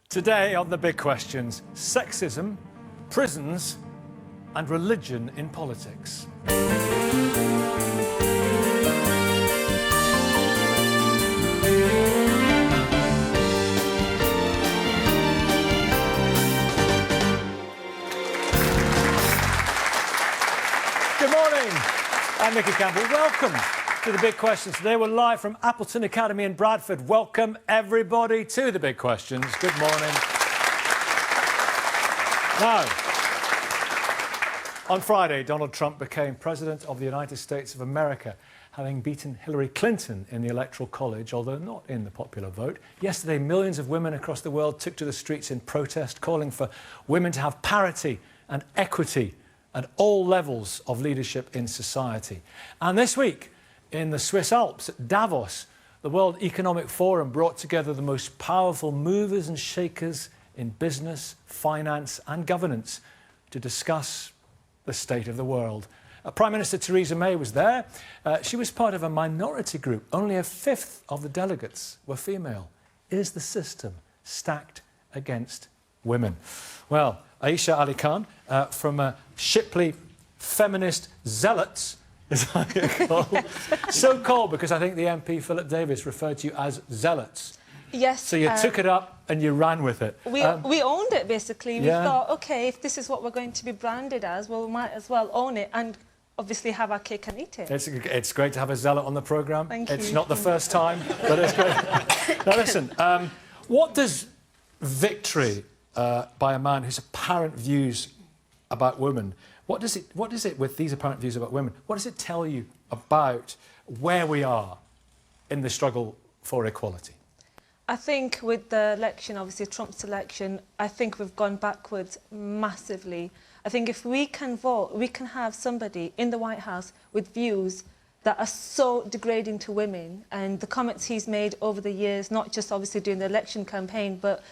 Today on The Big Questions, sexism, prisons and religion in politics. Good morning, I'm Nicky Campbell. Welcome to The Big Questions. Today we're live from Appleton Academy in Bradford. Welcome everybody to The Big Questions. Good morning. Now, on Friday, Donald Trump became President of the United States of America, having beaten Hillary Clinton in the Electoral College, although not in the popular vote. Yesterday, millions of women across the world took to the streets in protest, calling for women to have parity and equity at all levels of leadership in society. And this week, in the Swiss Alps at Davos, the World Economic Forum brought together the most powerful movers and shakers in business, finance and governance to discuss the state of the world. Prime Minister Theresa May was there. She was part of a minority group. Only a fifth of the delegates were female. Is the system stacked against women? Well, Aisha Ali Khan from Shipley Feminist Zealots, is called. So called because I think the MP Philip Davies referred to you as zealots. Yes. So you took it up and you ran with it. We owned it, basically. We thought, OK, if this is what we're going to be branded as, well, we might as well own it and obviously have our cake and eat it. It's great to have a zealot on the programme. Thank you. It's not the first time, but it's great. Now, listen, what does victory by a man whose apparent views about women, what does it, with these apparent views about women, what does it tell you about where we are in the struggle for equality? I think with the election, obviously Trump's election, I think we've gone backwards massively. I think if we can vote, we can have somebody in the White House with views that are so degrading to women, and the comments he's made over the years, not just obviously during the election campaign, but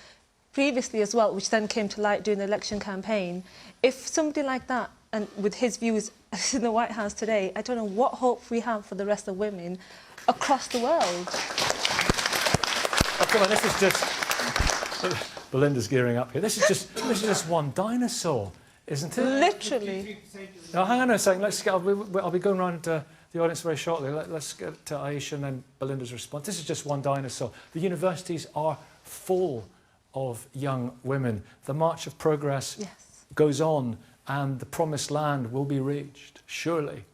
previously as well, which then came to light during the election campaign. If somebody like that, and with his views in the White House today, I don't know what hope we have for the rest of women across the world. Oh, come on, this is just... Belinda's gearing up here. This is just one dinosaur, isn't it? Literally. Now, hang on a second. Let's get... I'll be going around the audience very shortly. Let's get to Aisha and then Belinda's response. This is just one dinosaur. The universities are full of young women. The march of progress goes on and the promised land will be reached, surely.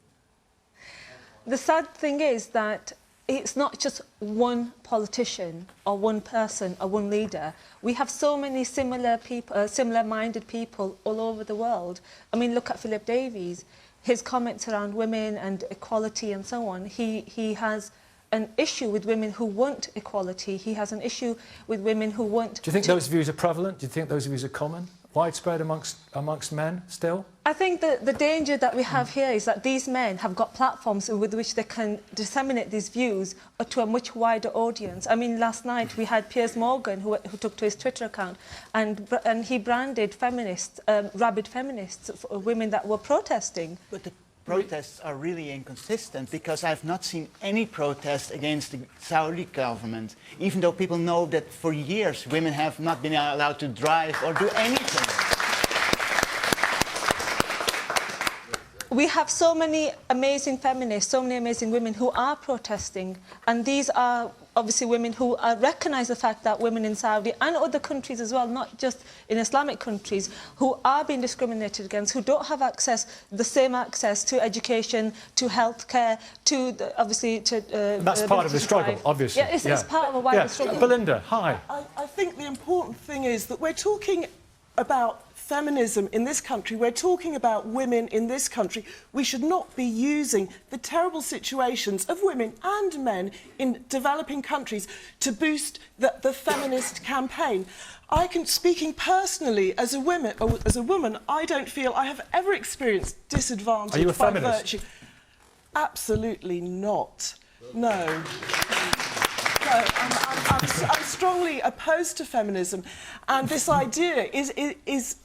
The sad thing is that it's not just one politician or one person or one leader. We have so many similar people, similar-minded people all over the world. I mean, look at Philip Davies. His comments around women and equality and so on. He has an issue with women who want equality. He has an issue with women who want... Do you think those views are prevalent? Do you think those views are common? Widespread amongst men still? I think that the danger that we have here is that these men have got platforms with which they can disseminate these views to a much wider audience. I mean, last night we had Piers Morgan who took to his Twitter account and he branded feminists, rabid feminists, women that were protesting. But the protests are really inconsistent because I've not seen any protest against the Saudi government, even though people know that for years women have not been allowed to drive or do anything. We have so many amazing feminists, so many amazing women who are protesting, and these are obviously women who recognise the fact that women in Saudi and other countries as well, not just in Islamic countries, who are being discriminated against, who don't have the same access to education, to healthcare, to obviously to... That's part of the struggle, obviously. Yeah, it's part of a wider struggle. Belinda, hi. I think the important thing is that we're talking about feminism in this country, we're talking about women in this country. We should not be using the terrible situations of women and men in developing countries to boost the feminist campaign. Speaking personally as a woman, I don't feel I have ever experienced disadvantage. Are you a by feminist? virtue. Absolutely not. No. No, I'm strongly opposed to feminism, and this idea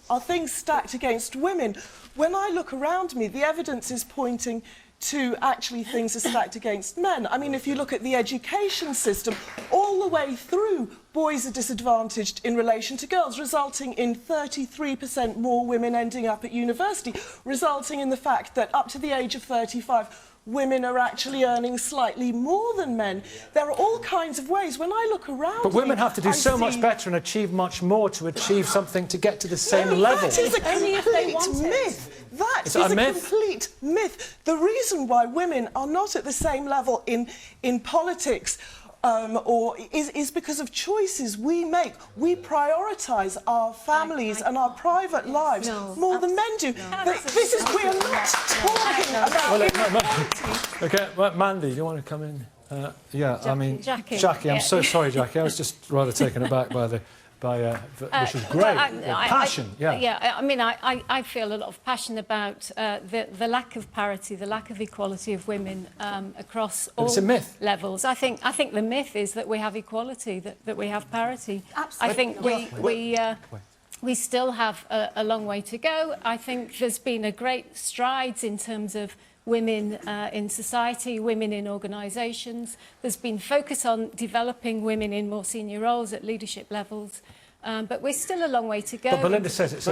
are things stacked against women. When I look around me, the evidence is pointing to actually things are stacked against men. I mean, if you look at the education system, all the way through, boys are disadvantaged in relation to girls, resulting in 33% more women ending up at university, resulting in the fact that up to the age of 35, women are actually earning slightly more than men. There are all kinds of ways. When I look around... But women have to do so much better and achieve much more to achieve something to get to the same level. That is a complete myth. That is a complete myth. The reason why women are not at the same level in politics is because of choices we make. We prioritise our families and our private lives more than men do. This is, we are not talking about inequality. OK, well, Mandy, do you want to come in? Yeah, Jackie, I mean, Jackie, I'm so sorry, Jackie. I was just rather taken aback by which is great. Passion, I mean, I feel a lot of passion about the lack of parity, the lack of equality of women across all levels. I think the myth is that we have equality, that we have parity. Absolutely. I think we still have a long way to go. I think there's been a great strides in terms of women in society, women in organisations. There's been focus on developing women in more senior roles at leadership levels. But we're still a long way to go. But Belinda says it's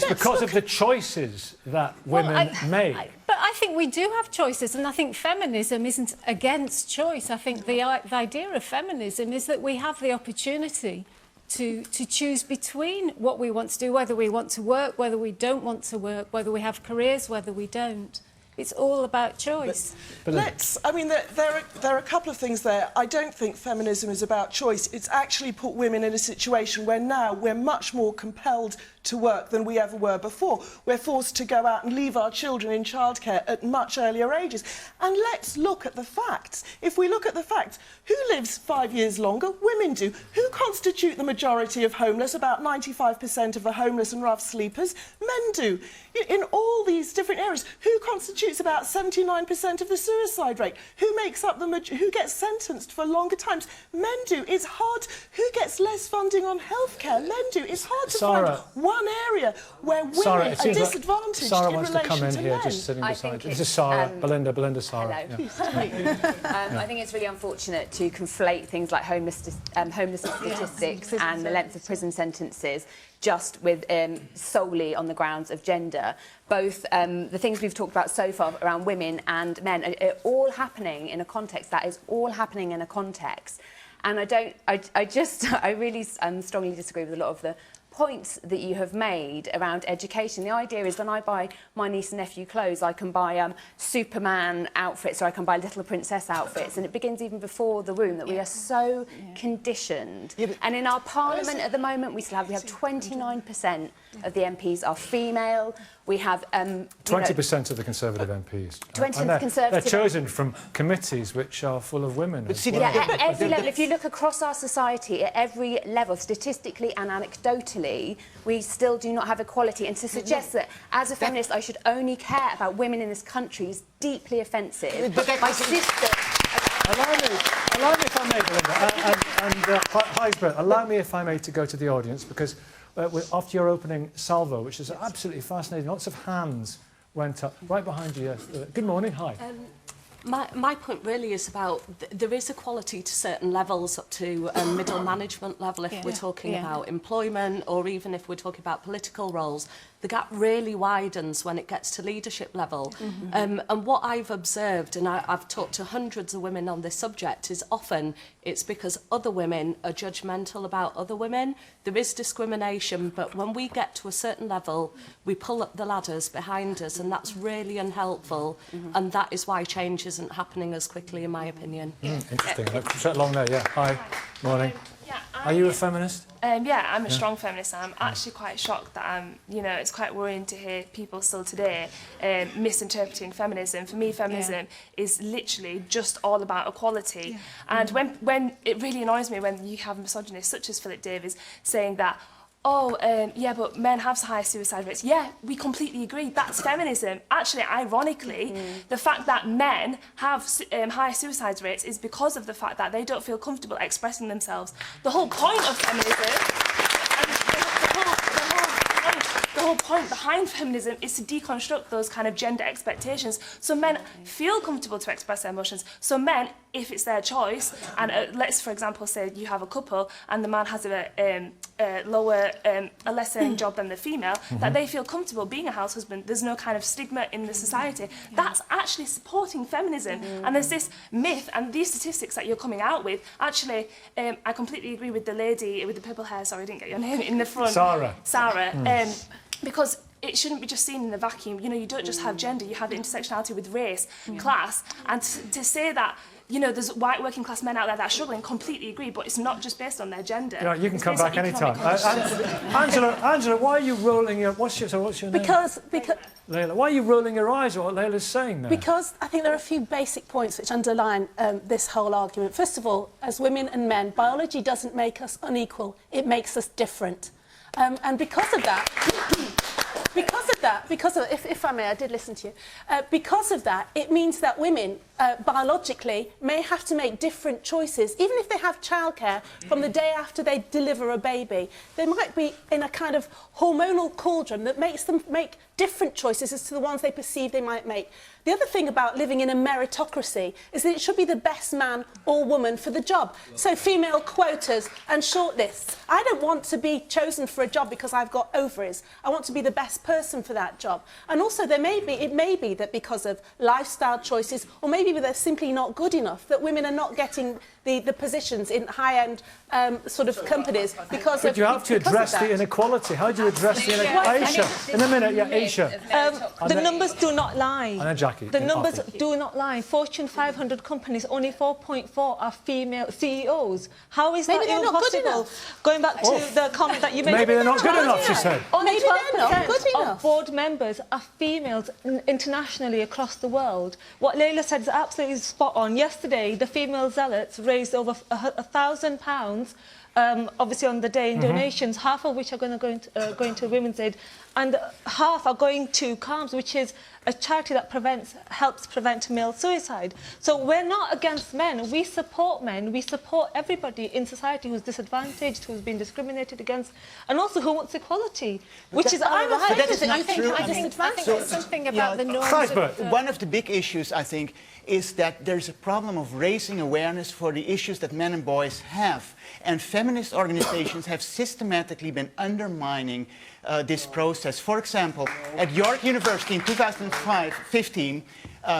because of the choices that women make. But I think we do have choices, and I think feminism isn't against choice. I think the idea of feminism is that we have the opportunity to choose between what we want to do, whether we want to work, whether we don't want to work, whether we have careers, whether we don't. It's all about choice. But I mean, there are a couple of things there. I don't think feminism is about choice. It's actually put women in a situation where now we're much more compelled to work than we ever were before. We're forced to go out and leave our children in childcare at much earlier ages. And let's look at the facts. If we look at the facts, who lives 5 years longer? Women do. Who constitute the majority of homeless? About 95% of the homeless and rough sleepers. Men do. In all these different areas, who constitutes about 79% of the suicide rate? Who makes up who gets sentenced for longer times? Men do. It's hard. Who gets less funding on healthcare? Men do. It's hard to find one area where women are disadvantaged Sarah in wants relation to come in to here, men. just sitting beside you. This is Sarah, Belinda, Sarah. Hello. Yeah. I think it's really unfortunate to conflate things like homelessness statistics and the length of prison sentences just with solely on the grounds of gender. Both the things we've talked about so far around women and men are all happening in a context that is all happening in a context. And I really strongly disagree with a lot of the points that you have made around education. The idea is when I buy my niece and nephew clothes, I can buy Superman outfits or I can buy Little Princess outfits, and it begins even before the womb that we are so conditioned. And in our parliament at the moment, we have 29% of the MPs are female. We have 20% of the Conservative MPs. 20% of the Conservative. They're chosen from committees which are full of women. At every level, if you look across our society, at every level, statistically and anecdotally, we still do not have equality. And to suggest that, as a feminist, I should only care about women in this country is deeply offensive. My sister... Allow me if I may, Belinda, and Heisbert, allow me if I may to go to the audience, because after your opening salvo, which is absolutely fascinating, lots of hands went up right behind you. Good morning, hi. My point really is about there is equality to certain levels up to middle management level if we're talking about employment, or even if we're talking about political roles. The gap really widens when it gets to leadership level. And what I've observed, and I've talked to hundreds of women on this subject, is often it's because other women are judgmental about other women. There is discrimination, but when we get to a certain level, we pull up the ladders behind us, and that's really unhelpful. And that is why change isn't happening as quickly, in my opinion. Interesting. Straight along there, Hi, morning. Are you a feminist? Yeah, I'm a strong feminist. I'm actually quite shocked that it's quite worrying to hear people still today misinterpreting feminism. For me, feminism is literally just all about equality. And when it really annoys me when you have misogynists such as Philip Davies saying that, but men have high suicide rates. Yeah, we completely agree. That's feminism. Actually, ironically, the fact that men have high suicide rates is because of the fact that they don't feel comfortable expressing themselves. The whole point of feminism, the whole point point behind feminism is to deconstruct those kind of gender expectations so men feel comfortable to express their emotions. So men, if it's their choice, and let's, for example, say you have a couple and the man has a less earning job than the female, that they feel comfortable being a house husband. There's no kind of stigma in the society. That's actually supporting feminism. And there's this myth and these statistics that you're coming out with. Actually, I completely agree with the lady with the purple hair, sorry, I didn't get your name, in the front. Sarah. Because it shouldn't be just seen in a vacuum. You know, you don't just have gender, you have intersectionality with race, class, and to say that, you know, there's white working class men out there that are struggling, completely agree, but it's not just based on their gender. You know, you can come back anytime. Angela, why are you rolling your... What's your name? Because... Layla, why are you rolling your eyes at what Layla's saying there? Because I think there are a few basic points which underline this whole argument. First of all, as women and men, biology doesn't make us unequal, it makes us different. And because of that... if I may, I did listen to you. Because of that, it means that women, biologically, may have to make different choices. Even if they have childcare from the day after they deliver a baby, they might be in a kind of hormonal cauldron that makes them make different choices as to the ones they perceive they might make. The other thing about living in a meritocracy is that it should be the best man or woman for the job. So female quotas and shortlists. I don't want to be chosen for a job because I've got ovaries. I want to be the best person for that job. And also it may be that because of lifestyle choices, or maybe they're simply not good enough, that women are not getting the positions in high-end sort of companies because But you have to address the inequality. How do you address the inequality? Aisha, in a minute, Aisha. The numbers do not lie. And then Jackie. The numbers do not lie. Fortune 500 companies, only 4.4 are female CEOs. How is that even possible? Going back to the comment that you made. Maybe they're not good enough, she said. Only 12% of board members are females internationally across the world. What Layla said is absolutely spot on. Yesterday, the female zealots raised over £1,000, obviously on the day in donations, half of which are going to go into Women's Aid, and half are going to CALMS, which is a charity that helps prevent male suicide. So we're not against men. We support men. We support everybody in society who's disadvantaged, who's been discriminated against, and also who wants equality, which is I'm afraid that I think there's something about the norms. One of the big issues, I think, is that there's a problem of raising awareness for the issues that men and boys have. And feminist organizations have systematically been undermining this process. For example, at York University in 2015,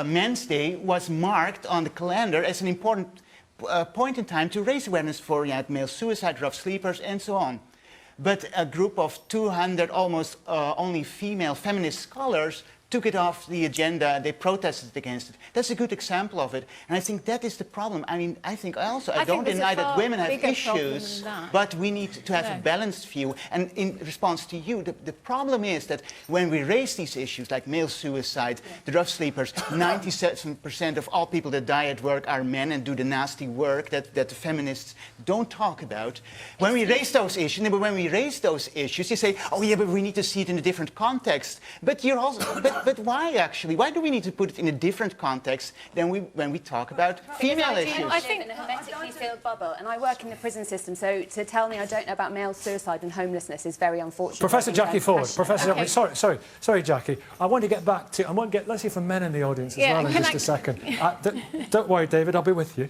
Men's Day was marked on the calendar as an important point in time to raise awareness for male suicide, rough sleepers, and so on. But a group of 200 almost only female feminist scholars took it off the agenda, they protested against it. That's a good example of it. And I think that is the problem. I mean, I don't deny that women have issues, but we need to have a balanced view. And in response to you, the problem is that when we raise these issues, like male suicide, the rough sleepers, 97% of all people that die at work are men and do the nasty work that the feminists don't talk about. When we raise those issues, you say, oh yeah, but we need to see it in a different context. But you're also... But why, actually? Why do we need to put it in a different context than when we talk about female issues? I think in a hermetically sealed bubble, and I work in the prison system, so to tell me I don't know about male suicide and homelessness is very unfortunate. Professor Jackie Ford. Professor, sorry, Jackie. I want to get back to... let's hear from men in the audience as well in just a second. Don't worry, David, I'll be with you.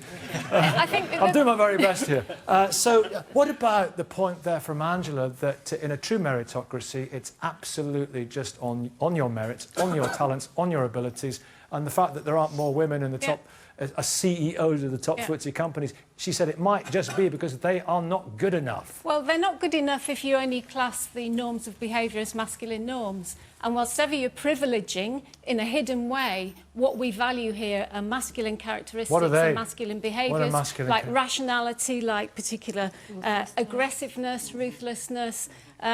I'm doing my very best here. So what about the point there from Angela that in a true meritocracy, it's absolutely just on your merits, on your talents, on your abilities, and the fact that there aren't more women in the top as CEOs of the top FTSE companies, she said it might just be because they are not good enough. Well, they're not good enough if you only class the norms of behaviour as masculine norms. And whilst ever you're privileging, in a hidden way, what we value here are masculine characteristics and masculine behaviours, like rationality, like particular aggressiveness, ruthlessness.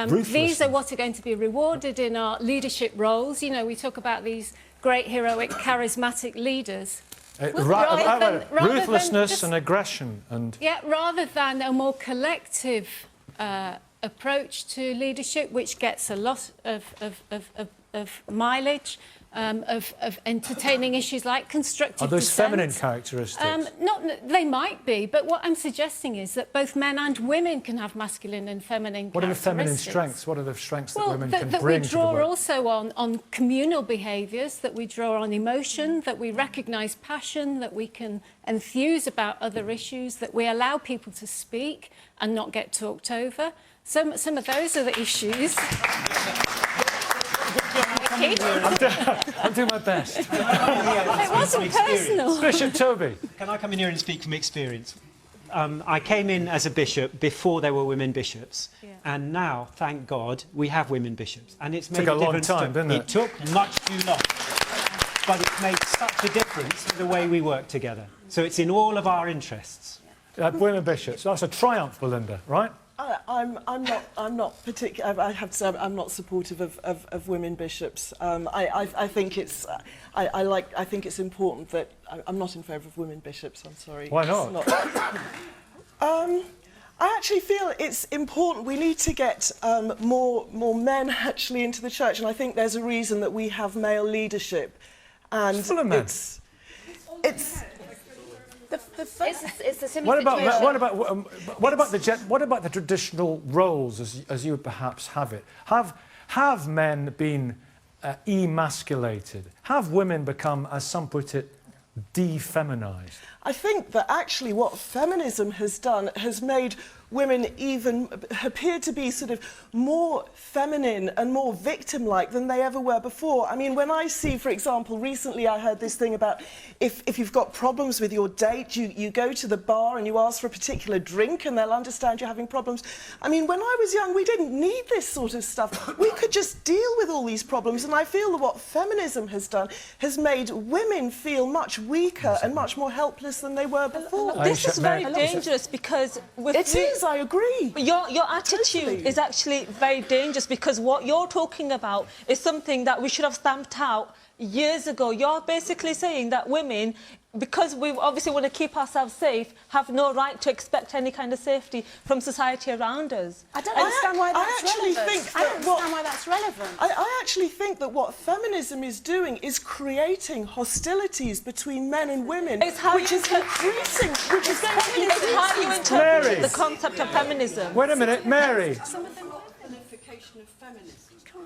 These are what are going to be rewarded in our leadership roles. You know, we talk about these great, heroic, charismatic leaders. Ruthlessness and aggression and... Yeah, rather than a more collective approach to leadership, which gets a lot of mileage, of entertaining issues like constructive Are those dissent. feminine characteristics? They might be, but what I'm suggesting is that both men and women can have masculine and feminine What are the feminine characteristics. strengths? What are the strengths that women can that bring we to the draw work? also on communal behaviours, that we draw on emotion, that we recognise passion, that we can enthuse about other issues, that we allow people to speak and not get talked over. Some of those are the issues. I'm doing my best. It wasn't personal. Bishop Toby. Can I come in here and speak from experience? I came in as a bishop before there were women bishops, and now, thank God, we have women bishops. And it's made a long time, didn't it? It took much too long, but it's made such a difference to the way we work together. So it's in all of our interests. Women bishops. That's a triumph, Belinda, right? I'm not particular. I have to say I'm not supportive of women bishops. I think it's I think it's important that I'm not in favour of women bishops. I'm sorry. Why not? I actually feel it's important. We need to get more men actually into the church, and I think there's a reason that we have male leadership. And full of men. It's It's a similar situation. What about the traditional roles as you perhaps have it? Have men been emasculated? Have women become, as some put it, defeminised? I think that actually what feminism has done has made women even appear to be sort of more feminine and more victim-like than they ever were before. I mean, when I see, for example, recently I heard this thing about if you've got problems with your date, you go to the bar and you ask for a particular drink and they'll understand you're having problems. I mean, when I was young, we didn't need this sort of stuff. We could just deal with all these problems, and I feel that what feminism has done has made women feel much weaker and much more helpless than they were before. This is very dangerous because... It is, I agree. Your attitude is actually very dangerous because what you're talking about is something that we should have stamped out years ago. You're basically saying that women, because we obviously want to keep ourselves safe, have no right to expect any kind of safety from society around us. I don't understand why that's relevant. I don't understand why that's relevant. I actually think that what feminism is doing is creating hostilities between men and women, which is increasing. It's how you interpret the concept of feminism. Wait a minute, Mary. Some of them are qualification of feminism.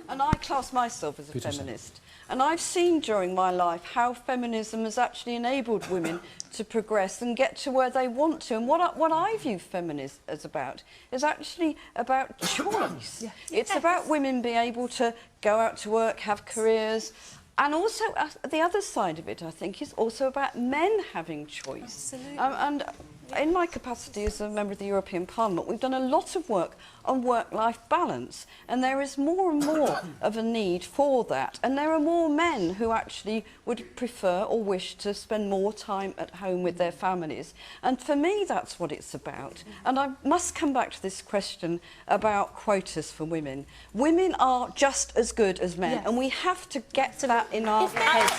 And I class myself as a feminist. And I've seen during my life how feminism has actually enabled women to progress and get to where they want to. And what I view feminism as about is actually about choice. It's about women being able to go out to work, have careers. And also, the other side of it, I think, is also about men having choice. Absolutely. And in my capacity as a member of the European Parliament, we've done a lot of work on work-life balance, and there is more and more of a need for that. And there are more men who actually would prefer or wish to spend more time at home with their families. And for me, that's what it's about. And I must come back to this question about quotas for women. Women are just as good as men, and we have to get that in our heads.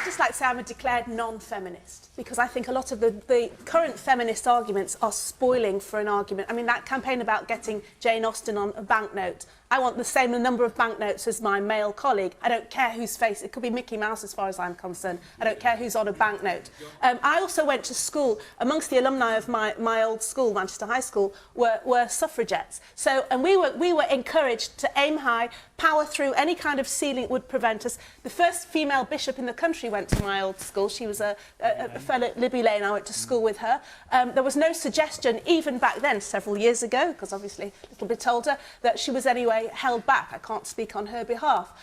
I'd like to say I'm a declared non-feminist because I think a lot of the current feminist arguments are spoiling for an argument. I mean, that campaign about getting Jane Austen on a banknote, I want the same number of banknotes as my male colleague. I don't care whose face, it could be Mickey Mouse as far as I'm concerned. I don't care who's on a banknote. I also went to school, amongst the alumni of my old school, Manchester High School, were suffragettes. So, and we were encouraged to aim high, power through any kind of ceiling that would prevent us. The first female bishop in the country went to my old school. She was a fellow Libby Lane. I went to school with her. There was no suggestion, even back then, several years ago, because obviously a little bit older, that she was anyway held back. I can't speak on her behalf.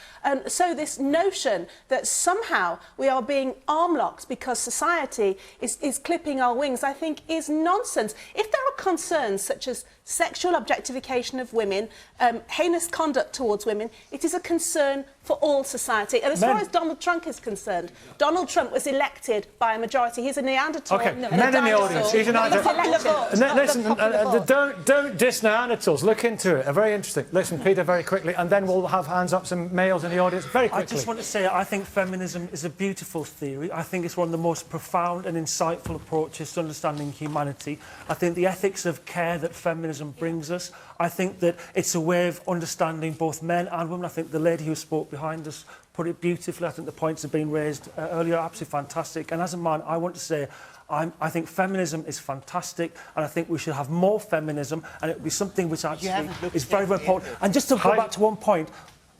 So this notion that somehow we are being arm-locked because society is clipping our wings, I think is nonsense. If there are concerns such as sexual objectification of women, heinous conduct towards women, it is a concern for all society. And as far as Donald Trump is concerned, Donald Trump was elected by a majority. He's a Neanderthal. Okay, men in the audience. He's an Listen, don't diss Neanderthals. Look into it. Very interesting. Listen, Peter, very quickly, and then we'll have hands up, some males in the audience, very quickly. I just want to say, I think feminism is a beautiful theory. I think it's one of the most profound and insightful approaches to understanding humanity. I think the ethics of care that feminism brings us, I think that it's a way of understanding both men and women. I think the lady who spoke behind us put it beautifully. I think the points have been raised earlier, absolutely fantastic. And as a man, I want to say, I think feminism is fantastic, and I think we should have more feminism, and it would be something which actually is very, very important. And just to go back to one point,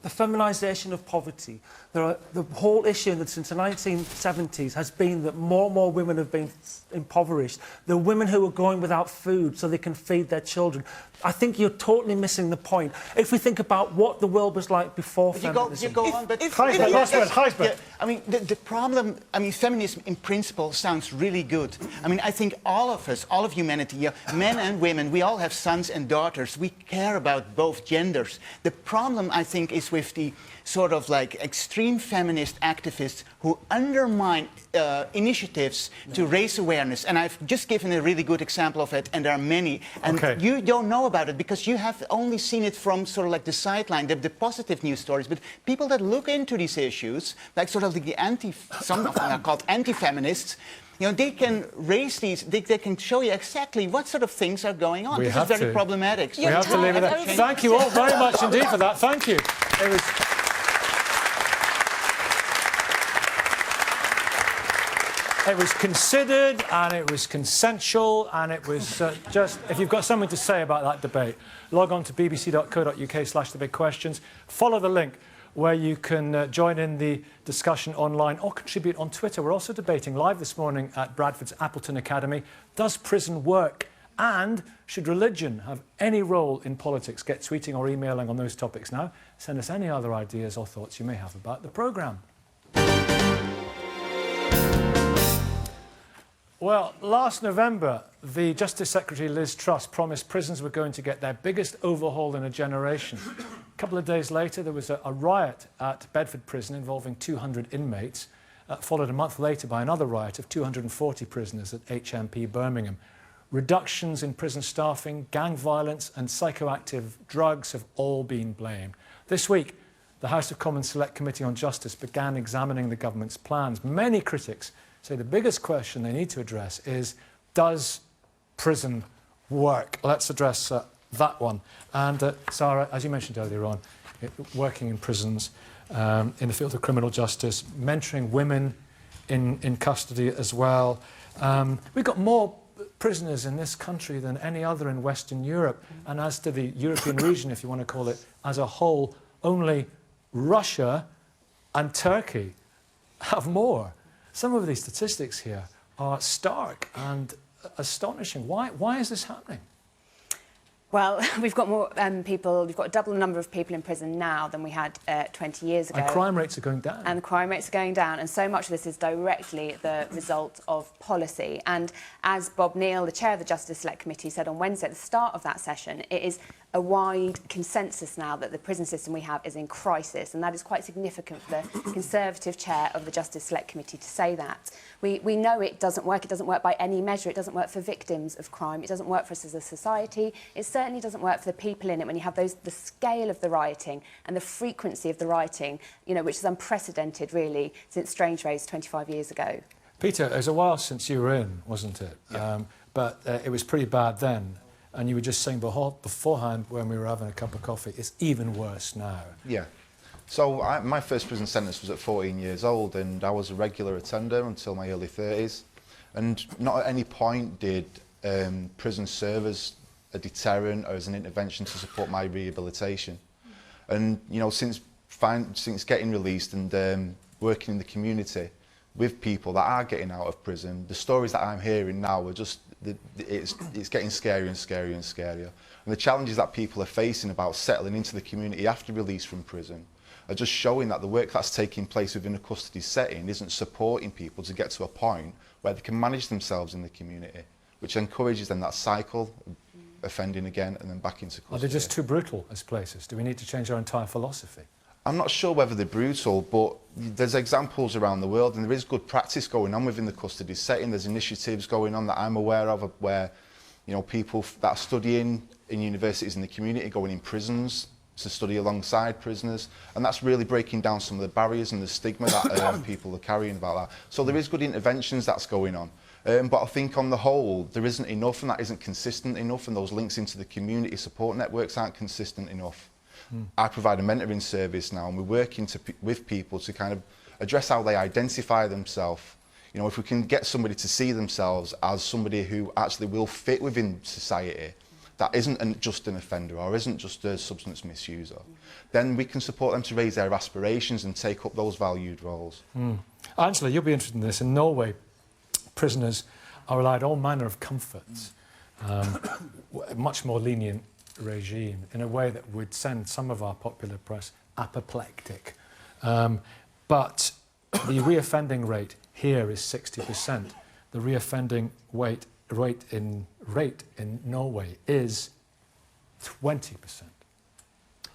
the feminisation of poverty. The whole issue that since the 1970s has been that more and more women have been impoverished. The women who are going without food so they can feed their children. I think you're totally missing the point. If we think about what the world was like before feminism... You go on, but... I mean, the problem... I mean, feminism in principle sounds really good. I mean, I think all of us, all of humanity, men and women, we all have sons and daughters. We care about both genders. The problem, I think, is with the sort of like extreme feminist activists who undermine initiatives to raise awareness. And I've just given a really good example of it, and there are many. And you don't know about it because you have only seen it from sort of like the sideline, the positive news stories. But people that look into these issues, like sort of like the some of them are called anti-feminists, you know, they can raise these, they can show you exactly what sort of things are going on. This is very problematic. So we have to leave it there. Thank you all very much indeed for that. Thank you. It was considered, and it was consensual, and it was just... If you've got something to say about that debate, log on to bbc.co.uk/thebigquestions. Follow the link where you can join in the discussion online or contribute on Twitter. We're also debating live this morning at Bradford's Appleton Academy. Does prison work? And should religion have any role in politics? Get tweeting or emailing on those topics now. Send us any other ideas or thoughts you may have about the programme. Well, last November, the Justice Secretary Liz Truss promised prisons were going to get their biggest overhaul in a generation. A couple of days later, there was a riot at Bedford Prison involving 200 inmates, followed a month later by another riot of 240 prisoners at HMP Birmingham. Reductions in prison staffing, gang violence and psychoactive drugs have all been blamed. This week, the House of Commons Select Committee on Justice began examining the government's plans. Many critics say the biggest question they need to address is, does prison work? Let's address that one. And Sarah, as you mentioned earlier on, working in prisons, in the field of criminal justice, mentoring women in custody as well. We've got more prisoners in this country than any other in Western Europe. And as to the European region, if you want to call it, as a whole, only Russia and Turkey have more. Some of these statistics here are stark and astonishing. Why is this happening? Well, we've got more people, we've got double the number of people in prison now than we had 20 years ago. And crime rates are going down. And the crime rates are going down, and so much of this is directly the result of policy. And as Bob Neal, the chair of the Justice Select Committee, said on Wednesday at the start of that session, it is a wide consensus now that the prison system we have is in crisis, and that is quite significant for the Conservative chair of the Justice Select Committee to say that. We know it doesn't work by any measure. It doesn't work for victims of crime. It doesn't work for us as a society. It certainly doesn't work for the people in it when you have the scale of the rioting and the frequency of the rioting, you know, which is unprecedented really since Strange Race 25 years ago. Peter, it was a while since you were in, wasn't it? Yeah. But it was pretty bad then. And you were just saying beforehand when we were having a cup of coffee, it's even worse now. Yeah. So my first prison sentence was at 14 years old, and I was a regular attender until my early 30s. And not at any point did prison serve as a deterrent or as an intervention to support my rehabilitation. And you know, since getting released and working in the community with people that are getting out of prison, the stories that I'm hearing now are just it's getting scarier and scarier and scarier. And the challenges that people are facing about settling into the community after release from prison are just showing that the work that's taking place within a custody setting isn't supporting people to get to a point where they can manage themselves in the community, which encourages them that cycle of offending again and then back into custody. Are they just too brutal as places? Do we need to change our entire philosophy? I'm not sure whether they're brutal, but there's examples around the world, and there is good practice going on within the custody setting. There's initiatives going on that I'm aware of where, you know, people that are studying in universities in the community, going in prisons, to study alongside prisoners, and that's really breaking down some of the barriers and the stigma that people are carrying about that. So there is good interventions that's going on. But I think on the whole, there isn't enough, and that isn't consistent enough, and those links into the community support networks aren't consistent enough. I provide a mentoring service now, and we're working with people to kind of address how they identify themselves. You know, if we can get somebody to see themselves as somebody who actually will fit within society, that isn't just an offender or isn't just a substance misuser, then we can support them to raise their aspirations and take up those valued roles. Angela, you'll be interested in this. In Norway, prisoners are allowed all manner of comforts, a much more lenient regime, in a way that would send some of our popular press apoplectic. But the reoffending rate here is 60%. The reoffending rate in Norway is 20%.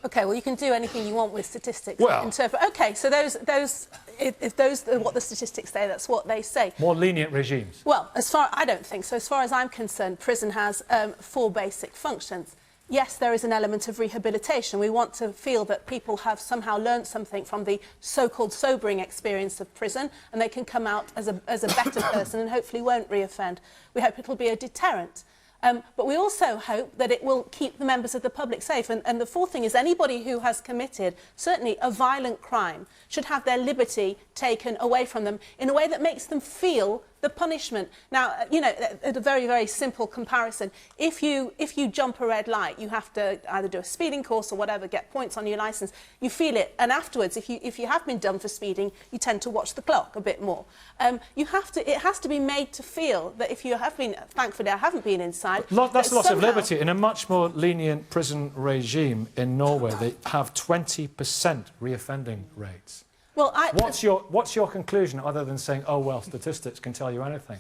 Okay, well, you can do anything you want with statistics. Well, interpret. Okay, so if those are what the statistics say, that's what they say. More lenient regimes. Well, I don't think so. As far as I'm concerned, prison has 4 basic functions. Yes, there is an element of rehabilitation. We want to feel that people have somehow learned something from the so-called sobering experience of prison, and they can come out as a better person and hopefully won't reoffend. We hope it'll be a deterrent. But we also hope that it will keep the members of the public safe. And the fourth thing is anybody who has committed, certainly a violent crime, should have their liberty taken away from them in a way that makes them feel the punishment. Now, you know, at a very, very simple comparison, if you jump a red light, you have to either do a speeding course or whatever, get points on your licence. You feel it, and afterwards, if you have been done for speeding, you tend to watch the clock a bit more. It has to be made to feel that if you have been, thankfully I haven't been inside. That's loss of liberty. In a much more lenient prison regime in Norway, they have 20% reoffending rates. Well, what's your conclusion, other than saying, oh, well, statistics can tell you anything?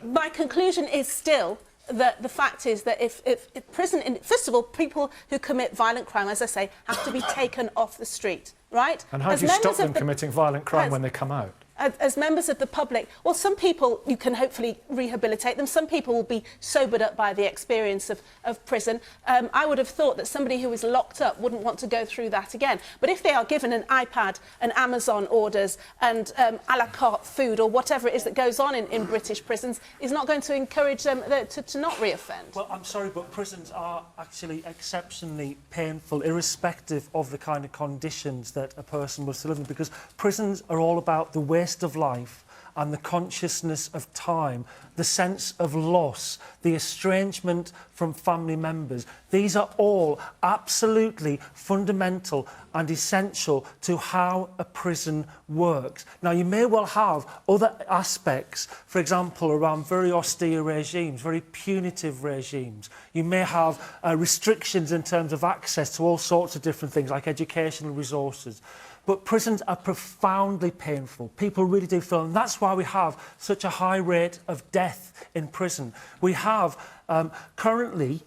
My conclusion is still that the fact is that if prison... First of all, people who commit violent crime, as I say, have to be taken off the street, right? And how do you stop them committing violent crime when they come out? As members of the public, well, some people, you can hopefully rehabilitate them. Some people will be sobered up by the experience of prison. I would have thought that somebody who is locked up wouldn't want to go through that again. But if they are given an iPad and Amazon orders and a la carte food or whatever it is that goes on in British prisons, is not going to encourage them to not reoffend. Well, I'm sorry, but prisons are actually exceptionally painful, irrespective of the kind of conditions that a person was to live in, because prisons are all about the waste of life and the consciousness of time, the sense of loss, the estrangement from family members. These are all absolutely fundamental and essential to how a prison works. Now, you may well have other aspects, for example, around very austere regimes, very punitive regimes. You may have restrictions in terms of access to all sorts of different things, like educational resources. But prisons are profoundly painful. People really do feel, and that's why we have such a high rate of death in prison. We have currently,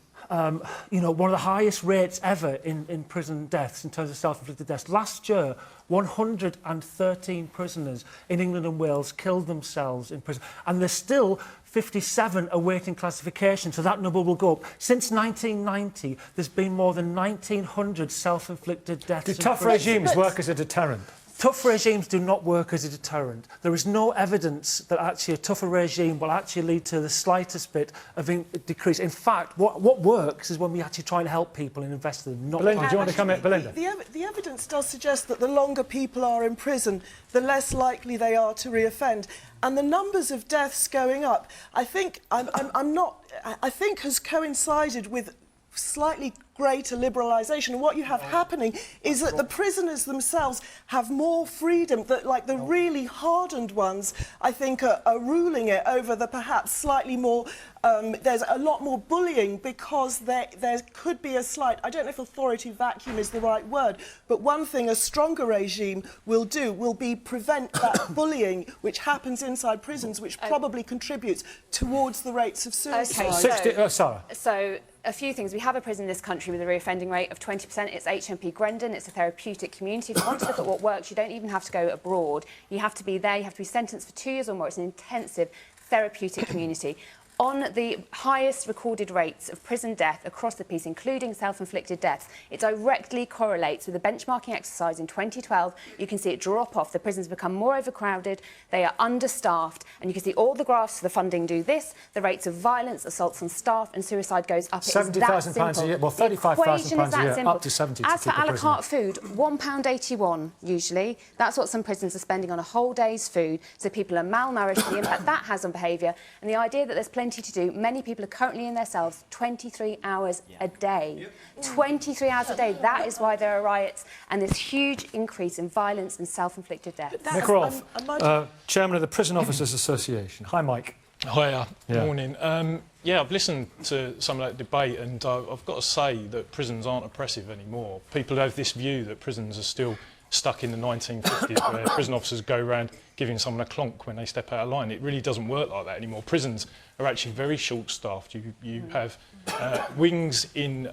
you know, one of the highest rates ever in prison deaths in terms of self-inflicted deaths. Last year, 113 prisoners in England and Wales killed themselves in prison, and there's still 57 awaiting classification, so that number will go up. Since 1990, there's been more than 1,900 self-inflicted deaths. Do tough regimes work as a deterrent? Tough regimes do not work as a deterrent. There is no evidence that actually a tougher regime will actually lead to the slightest bit of decrease. In fact, what works is when we actually try and help people and invest in them. Not Belinda, do you want to come in? Belinda? The evidence does suggest that the longer people are in prison, the less likely they are to reoffend. And the numbers of deaths going up, I think has coincided with slightly greater liberalisation. And what you have happening is that the prisoners themselves have more freedom, that like the really hardened ones, I think, are ruling it over the perhaps slightly more, there's a lot more bullying, because there could be a slight, I don't know if authority vacuum is the right word, but one thing a stronger regime will do will be prevent that bullying which happens inside prisons, which probably contributes towards the rates of suicide. Okay, Sarah. So, a few things. We have a prison in this country with a reoffending rate of 20%. It's HMP Grendon. It's a therapeutic community. If you want to look at what works, you don't even have to go abroad. You have to be there. You have to be sentenced for 2 years or more. It's an intensive therapeutic community. on the highest recorded rates of prison death across the piece, including self-inflicted deaths. It directly correlates with the benchmarking exercise in 2012. You can see it drop off. The prisons become more overcrowded, they are understaffed, and you can see all the graphs for the funding do this. The rates of violence, assaults on staff and suicide goes up. £70,000 a year, well, £35,000 a year, up to 70 As to for keep a a la carte food, £1.81 usually. That's what some prisons are spending on a whole day's food, so people are malnourished, the impact that has on behaviour, and the idea that there's plenty to do. Many people are currently in their cells 23 hours a day. 23 hours a day. That is why there are riots and this huge increase in violence and self-inflicted death. Nick Rolfe, Chairman of the Prison Officers Association. Hi, Mike. Hiya. Morning. Yeah, I've listened to some of that debate, and I've got to say that prisons aren't oppressive anymore. People have this view that prisons are still stuck in the 1950s where prison officers go around giving someone a clonk when they step out of line. It really doesn't work like that anymore. Prisons are actually very short-staffed. You have wings in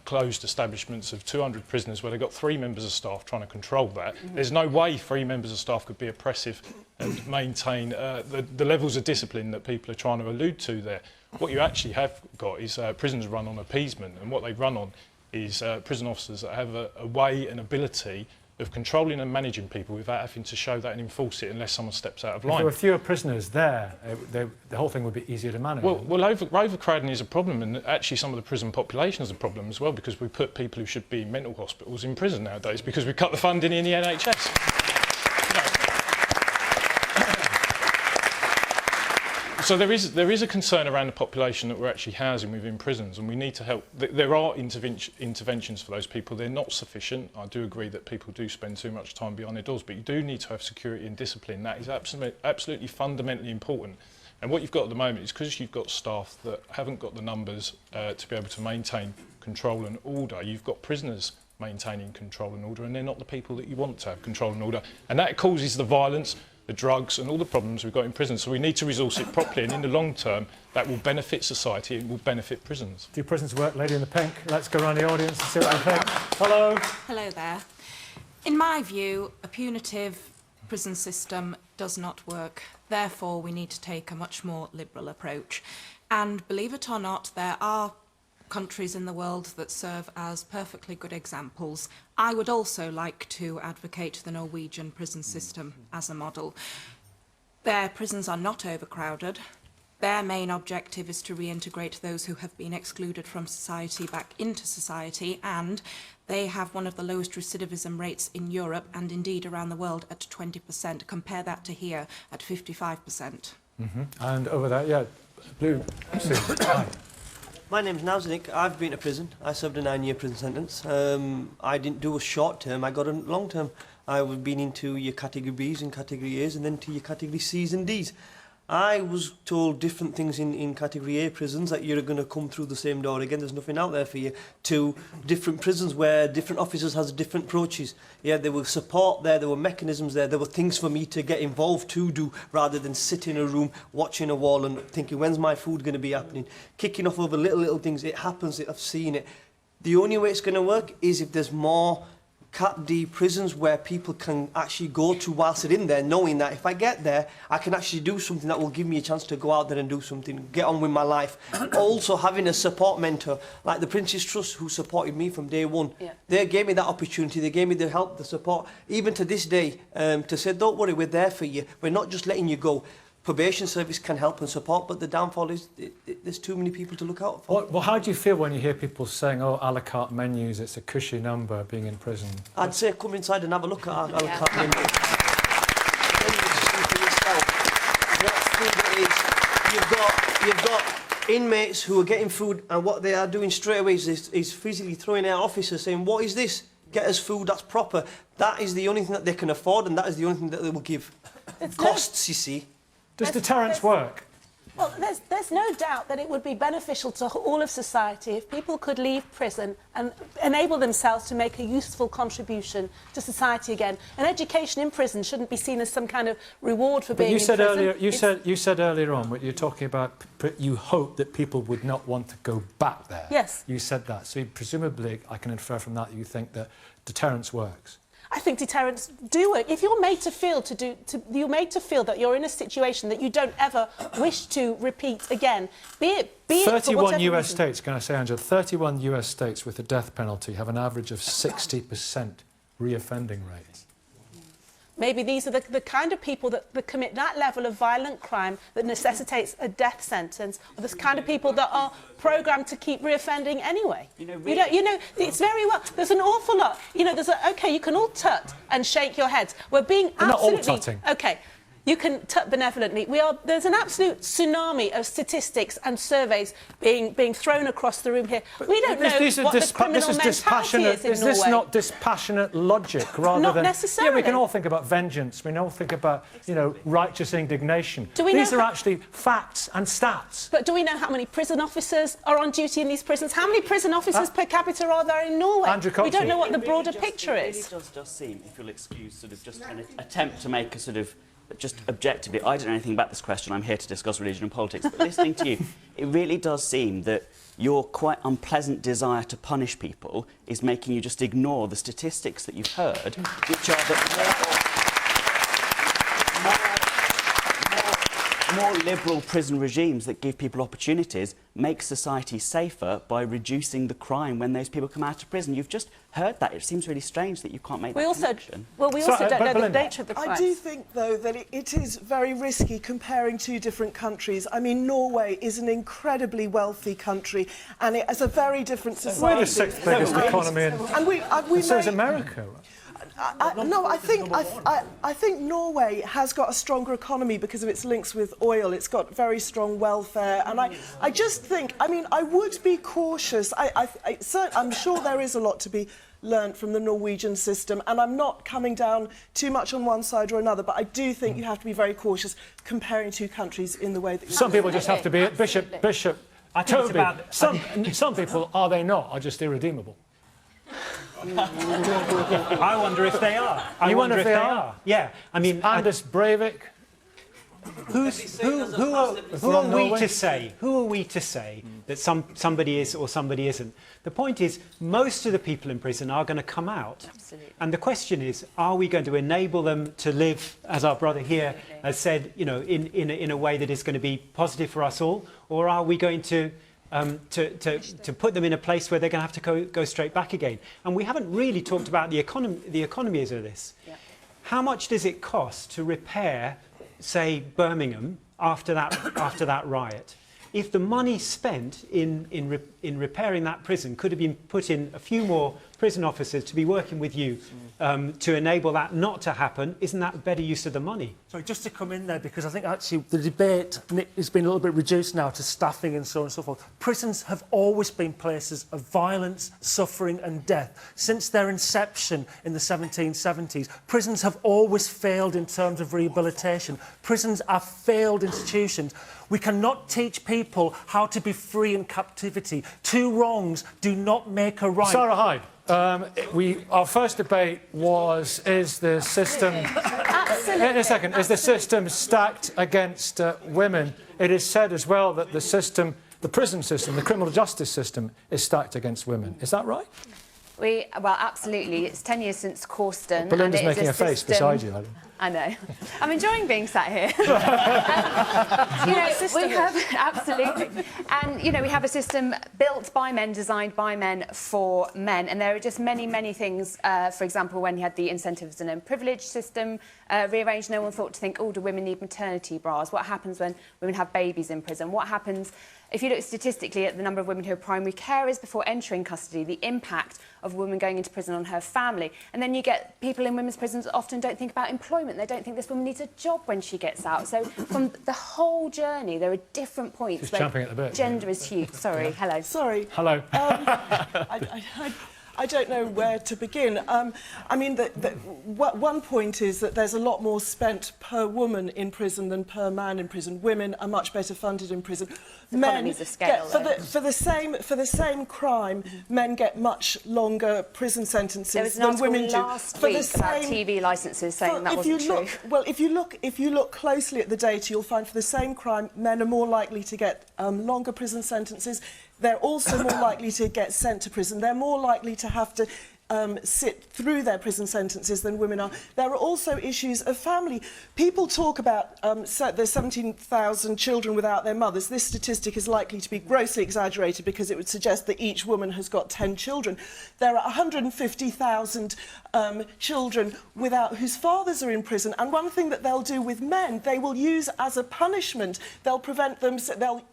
closed establishments of 200 prisoners where they've got 3 members of staff trying to control that. There's no way 3 members of staff could be oppressive and maintain the levels of discipline that people are trying to allude to there. What you actually have got is prisons run on appeasement, and what they run on is prison officers that have a way and ability of controlling and managing people without having to show that and enforce it unless someone steps out of line. If there were fewer prisoners there, the whole thing would be easier to manage. Well, overcrowding is a problem, and actually some of the prison population is a problem as well, because we put people who should be in mental hospitals in prison nowadays because we cut the funding in the NHS. So there is a concern around the population that we're actually housing within prisons, and we need to help. There are interventions for those people. They're not sufficient. I do agree that people do spend too much time behind their doors, but you do need to have security and discipline. That is absolutely fundamentally important. And what you've got at the moment is because you've got staff that haven't got the numbers to be able to maintain control and order, you've got prisoners maintaining control and order, and they're not the people that you want to have control and order. And that causes the violence, the drugs and all the problems we've got in prisons. So we need to resource it properly, and in the long term that will benefit society and will benefit prisons. Do prisons work? Lady in the pink. Let's go around the audience and see what they think. Hello. Hello there. In my view, a punitive prison system does not work. Therefore, we need to take a much more liberal approach. And believe it or not, there are countries in the world that serve as perfectly good examples. I would also like to advocate the Norwegian prison system as a model. Their prisons are not overcrowded. Their main objective is to reintegrate those who have been excluded from society back into society, and they have one of the lowest recidivism rates in Europe and indeed around the world at 20%. Compare that to here at 55%. And over there, yeah, blue. Hi. My name's Nauseating. I've been to prison. I served a 9-year prison sentence. I didn't do a short term, I got a long term. I've been into your category B's and category A's and then to your category C's and D's. I was told different things in category A prisons, that you're going to come through the same door again, there's nothing out there for you, to different prisons where different officers has different approaches. Yeah, there was support there were mechanisms there were things for me to get involved to do, rather than sit in a room watching a wall and thinking, when's my food going to be happening? Kicking off over little things. It happens, I've seen it. The only way it's going to work is if there's more At.D prisons where people can actually go to whilst they're in there, knowing that if I get there, I can actually do something that will give me a chance to go out there and do something, get on with my life. Also having a support mentor, like the Prince's Trust, who supported me from day one. Yeah. They gave me that opportunity, they gave me the help, the support, even to this day, to say, don't worry, we're there for you. We're not just letting you go. Probation service can help and support, but the downfall is there's too many people to look out for. Well, how do you feel when you hear people saying, oh, a la carte menus, it's a cushy number being in prison? I'd say come inside and have a look at our a la carte menus. Then you see for yourself what food it is. You've got inmates who are getting food, and what they are doing straight away is physically throwing out officers saying, what is this? Get us food that's proper. That is the only thing that they can afford, and that is the only thing that they will give. Costs, you see. Does deterrence work? Well, there's no doubt that it would be beneficial to all of society if people could leave prison and enable themselves to make a useful contribution to society again. And education in prison shouldn't be seen as some kind of reward for being in prison. You said earlier on, when you're talking about, you hope that people would not want to go back there. Yes. You said that. So presumably, I can infer from that you think that deterrence works. I think deterrents do work. If you're made to feel you're made to feel that you're in a situation that you don't ever wish to repeat again, be it 31 US states, can I say, Angela, 31 US states with the death penalty have an average of 60% reoffending rates. Maybe these are the kind of people that commit that level of violent crime that necessitates a death sentence, or the kind of people that are programmed to keep reoffending anyway. You know, it's very well. There's an awful lot. You know, okay, you can all tut and shake your heads. We're being absolutely... not all tutting. Okay. You can tut benevolently. There's an absolute tsunami of statistics and surveys being thrown across the room here. We don't know what the criminal mentality is in Norway. Is this not dispassionate logic rather not than... necessarily. Yeah, we can all think about vengeance. We can all think about, you know, righteous indignation. These are actually facts and stats. But do we know how many prison officers are on duty in these prisons? How many prison officers per capita are there in Norway? We don't know what the broader picture is. It does seem, if you'll excuse, sort of just an attempt to make a sort of... just objectively, I don't know anything about this question, I'm here to discuss religion and politics, but listening to you, it really does seem that your quite unpleasant desire to punish people is making you just ignore the statistics that you've heard, which are that more liberal prison regimes that give people opportunities make society safer by reducing the crime when those people come out of prison. You've just heard that. It seems really strange that you can't make that connection. We also don't know the nature of the crime. I do think, though, that it is very risky comparing two different countries. I mean, Norway is an incredibly wealthy country, and it has a very different society. We're the sixth biggest economy, and so is America. I think Norway has got a stronger economy because of its links with oil. It's got very strong welfare, and I just think, I mean, I would be cautious. I'm sure there is a lot to be learnt from the Norwegian system, and I'm not coming down too much on one side or another, but I do think you have to be very cautious comparing two countries in the way that... Some people just have to be... Bishop, Toby, some people, are they not, are just irredeemable. I wonder if they are. I wonder if they are. Yeah, I mean... Anders Breivik. Who are we to say? Who are we to say that somebody is or somebody isn't? The point is, most of the people in prison are going to come out. Absolutely. And the question is, are we going to enable them to live, as our brother here has said, you know, in a way that is going to be positive for us all, or are we going to put them in a place where they're going to have to go straight back again? And we haven't really talked about the economies of this. Yeah. How much does it cost to repair, say, Birmingham after that riot? If the money spent in repairing that prison could have been put in a few more prison officers to be working with you to enable that not to happen, isn't that better use of the money? Sorry, just to come in there, because I think actually the debate has been a little bit reduced now to staffing and so on and so forth. Prisons have always been places of violence, suffering and death. Since their inception in the 1770s, prisons have always failed in terms of rehabilitation. Prisons are failed institutions. We cannot teach people how to be free in captivity. Two wrongs do not make a right. Sarah Hyde. Our first debate was, is the system... In a second, is the system stacked against women? It is said as well that the system, the prison system, the criminal justice system is stacked against women. Is that right? Well, absolutely. It's 10 years since Corsten. Belinda's making a face beside you, Helen. I know. I'm enjoying being sat here. We have absolutely, and we have a system built by men, designed by men for men, and there are just many things. For example, when you had the incentives and privilege system rearranged, no one thought to think, oh, do women need maternity bras? What happens when women have babies in prison? What happens if you look statistically at the number of women who are primary carers before entering custody, the impact of a woman going into prison on her family? And then you get people in women's prisons that often don't think about employment. They don't think this woman needs a job when she gets out. So from the whole journey, there are different points. She's champing at the bit. Gender is huge. Sorry, hello. Sorry. Hello. I don't know where to begin. I mean, one point is that there's a lot more spent per woman in prison than per man in prison. Women are much better funded in prison. Men scale, for the same crime, men get much longer prison sentences than women do. Last week about TV licences saying that wasn't true. Well, if you look closely at the data, you'll find for the same crime, men are more likely to get longer prison sentences. They're also more likely to get sent to prison. They're more likely to have to sit through their prison sentences than women are. There are also issues of family. People talk about there's 17,000 children without their mothers. This statistic is likely to be grossly exaggerated because it would suggest that each woman has got 10 children. There are 150,000 children whose fathers are in prison, and one thing that they'll do with men, they will use as a punishment. They'll prevent them.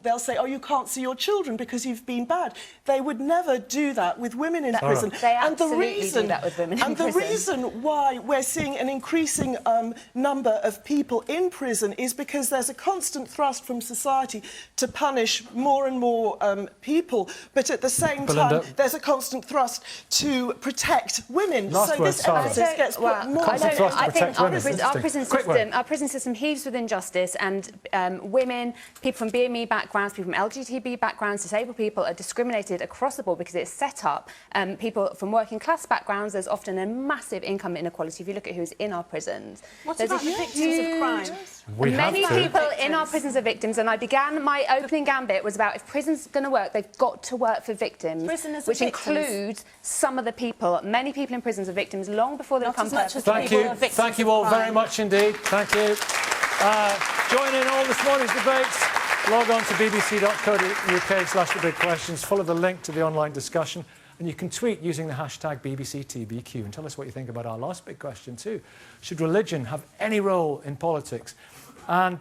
They'll say, "Oh, you can't see your children because you've been bad." They would never do that with women in prison. They absolutely do that with women in prison. And the reason why we're seeing an increasing number of people in prison is because there's a constant thrust from society to punish more and more people, but at the same Belinda, time, there's a constant thrust to protect women. Last so word, this emphasis gets put more. I think our prison system heaves with injustice, and women, people from BME backgrounds, people from LGTB backgrounds, disabled people are discriminated across the board because it's set up. People from working class backgrounds, there's often a massive income inequality if you look at who's in our prisons. What there's about the victims of crime? Many people in our prisons are victims, and I began my opening gambit was about if prison's going to work, they've got to work for victims, which includes some of the people. Many people in prisons are victims long before they become perfect. Thank you all very much indeed. Thank you. Join in all this morning's debates. Log on to bbc.co.uk/thebigquestions. Follow the link to the online discussion, and you can tweet using the hashtag BBCTBQ and tell us what you think about our last big question too. Should religion have any role in politics? And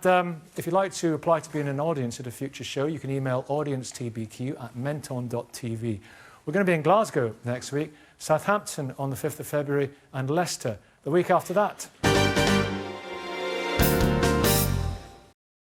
if you'd like to apply to be in an audience at a future show, you can email audience@menton.tv. We're going to be in Glasgow next week, Southampton on the 5th of February, and Leicester the week after that.